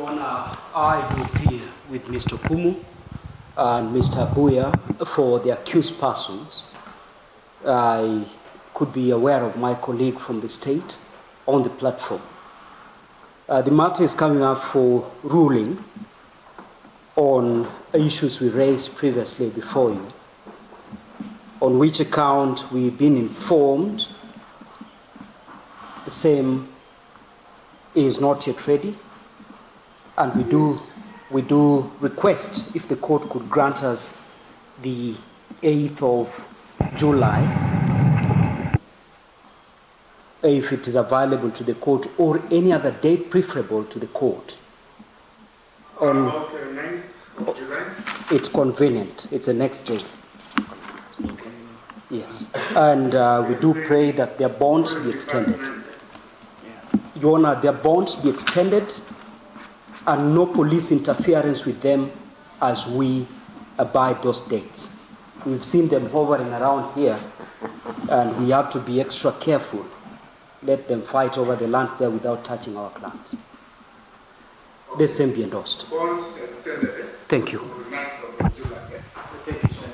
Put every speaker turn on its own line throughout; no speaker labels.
Your Honor, I will appear with Mr. Kumu and Mr. Buya for the accused persons. I could be aware of my colleague from the state on the platform. The matter is coming up for ruling on issues we raised previously before you, on which account we've been informed the same is not yet ready, and we do request if the court could grant us the 8th of July, if it is available to the court, or any other date preferable to the court.
About 9th of July?
It's convenient. It's the next day. Yes. And we do pray that their bonds be extended. Your Honor, their bonds be extended and no police interference with them as we abide those dates. We've seen them hovering around here, and we have to be extra careful. Let them fight over the lands there without touching our clans. The same be endorsed.
Bonds extended.
Thank you.
To the 9th of July.
Thank you so much.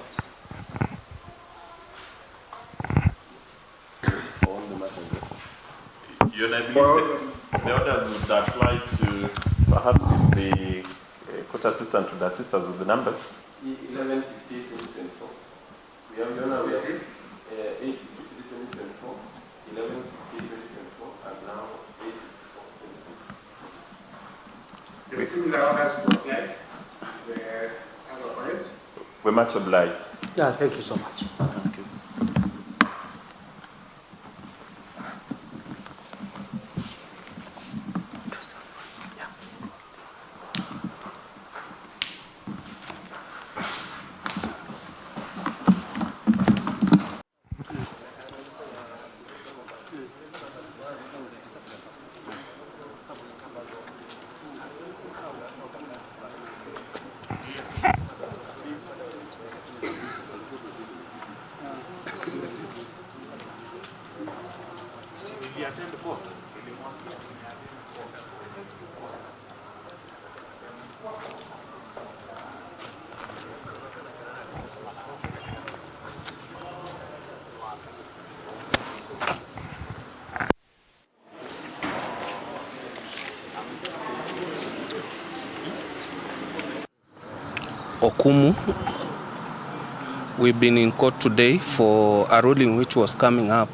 Your Ndabibi, the orders would apply to perhaps if the court assistant would assist us with the numbers.
11/16/2024. We have done away 8/23/2024, 11/16/2024, and now 8/24/2024.
The similar orders to apply the other points.
We're much obliged.
Yeah, thank you so much.
Thank you.
Okumu. We've been in court today for a ruling which was coming up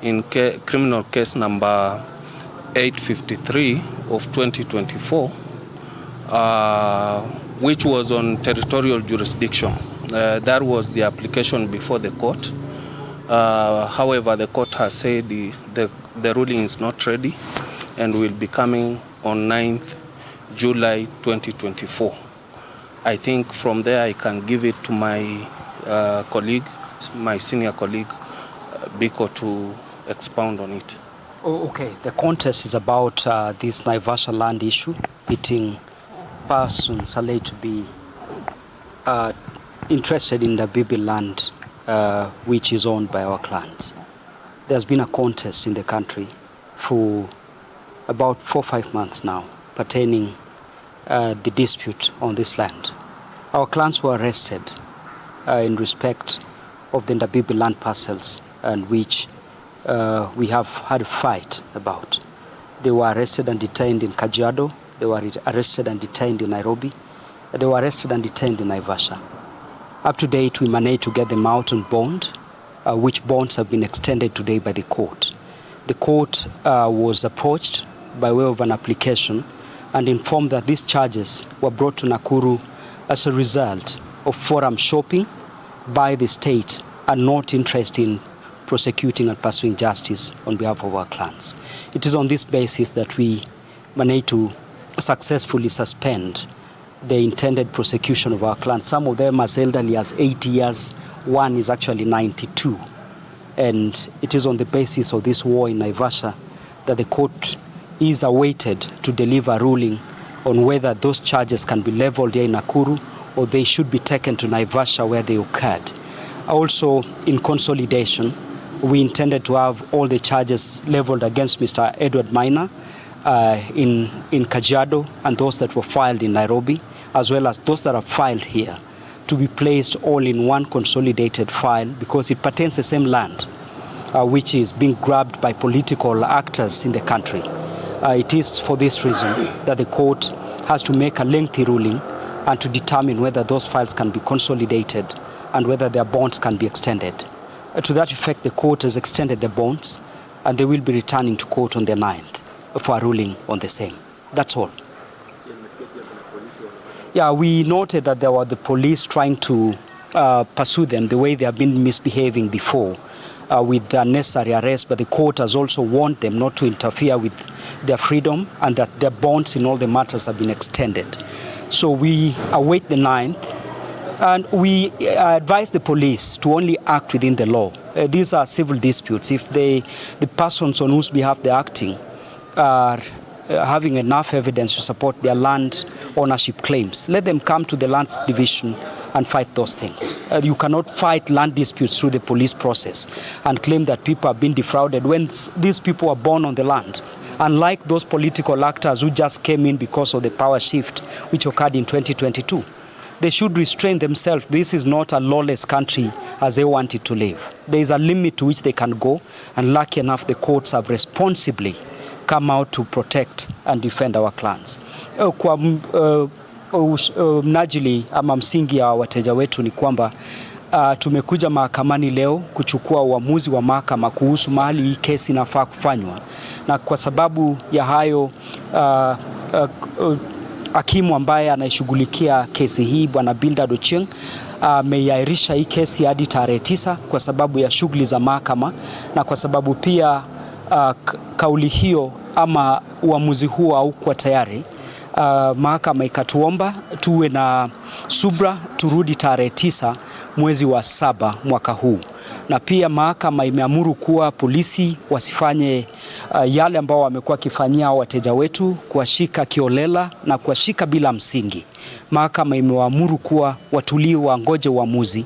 in criminal case number 853 of 2024, which was on territorial jurisdiction. That was the application before the court. However, the court has said the ruling is not ready and will be coming on 9th July 2024. I think from there I can give it to my colleague, my senior colleague, Biko, to expound on it.
Oh, okay. The contest is about this Naivasha land issue, hitting persons alleged to be interested in the Ndabibi land, which is owned by our clans. There's been a contest in the country for about 4 or 5 months now pertaining the dispute on this land. Our clans were arrested in respect of the Ndabibi land parcels, and which we have had a fight about. They were arrested and detained in Kajiado. They were arrested and detained in Nairobi. They were arrested and detained in Naivasha. Up to date, we managed to get them out on bond, which bonds have been extended today by the court. The court was approached by way of an application and informed that these charges were brought to Nakuru as a result of forum shopping by the state and not interest in prosecuting and pursuing justice on behalf of our clans. It is on this basis that we managed to successfully suspend the intended prosecution of our clans. Some of them as elderly as 80 years, one is actually 92. And it is on the basis of this war in Naivasha that the court is awaited to deliver a ruling on whether those charges can be leveled here in Nakuru or they should be taken to Naivasha where they occurred. Also, in consolidation, we intended to have all the charges leveled against Mr. Edward Minor in Kajiado and those that were filed in Nairobi, as well as those that are filed here, to be placed all in one consolidated file because it pertains to the same land, which is being grabbed by political actors in the country. It is for this reason that the court has to make a lengthy ruling and to determine whether those files can be consolidated and whether their bonds can be extended. To that effect, the court has extended the bonds and they will be returning to court on the 9th for a ruling on the same. That's all. Yeah, we noted that there were the police trying to pursue them the way they have been misbehaving before with the unnecessary arrest, but the court has also warned them not to interfere with their freedom and that their bonds in all the matters have been extended. So we await the 9th and we advise the police to only act within the law. These are civil disputes. If the persons on whose behalf they're acting are having enough evidence to support their land ownership claims, let them come to the lands division and fight those things. You cannot fight land disputes through the police process and claim that people have been defrauded when these people are born on the land. Unlike those political actors who just came in because of the power shift which occurred in 2022. They should restrain themselves. This is not a lawless country as they want it to live. There is a limit to which they can go, and lucky enough the courts have responsibly come out to protect and defend our clans. Kwa mnajili ama msingi ya wateja wetu ni kwamba tumekuja mahakamani leo kuchukua uamuzi wa mahakama kuhusu mahali hii kesi inafaa kufanywa, na kwa sababu ya hayo hakimu ambaye anaishughulikia kesi hii Bwana Bildad Ochieng ameiahirisha hii kesi hadi tarehe 9 kwa sababu ya shughuli za mahakama, na kwa sababu pia kauli hiyo ama uamuzi huo haukuwa tayari, mahakama ikatuomba tuwe na subra turudi tarehe 9 mwezi wa 7 mwaka huu. Na pia mahakama imeamuru kuwa polisi wasifanye yale ambao wamekuwa kifanyia wateja wetu, kuwashika kiolela na kuwashika bila msingi. Mahakama imewaamuru kuwa watulie, wangoje uamuzi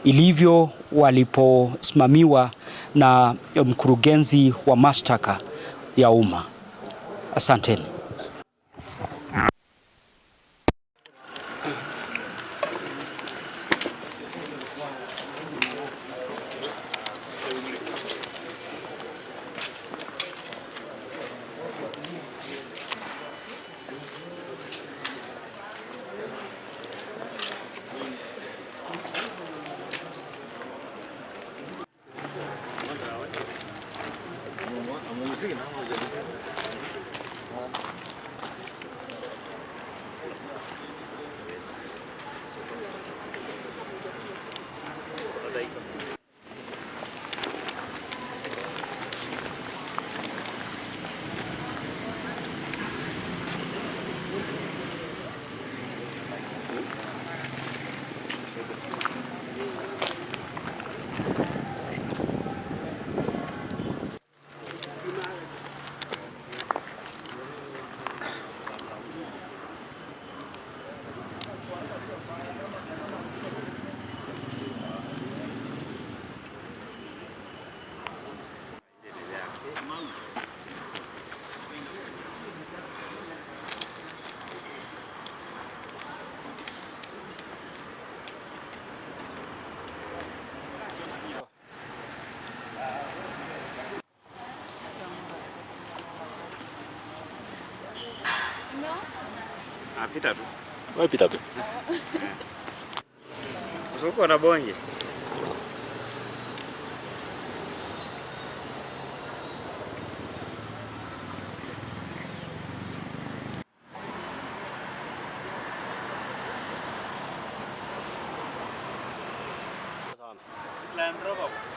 ilivyo waliposimamiwa na mkurugenzi wa mashtaka ya umma. Asanteni.
Pita tu.
Wewe pita tu.
Usiku na bonge. Land Rover.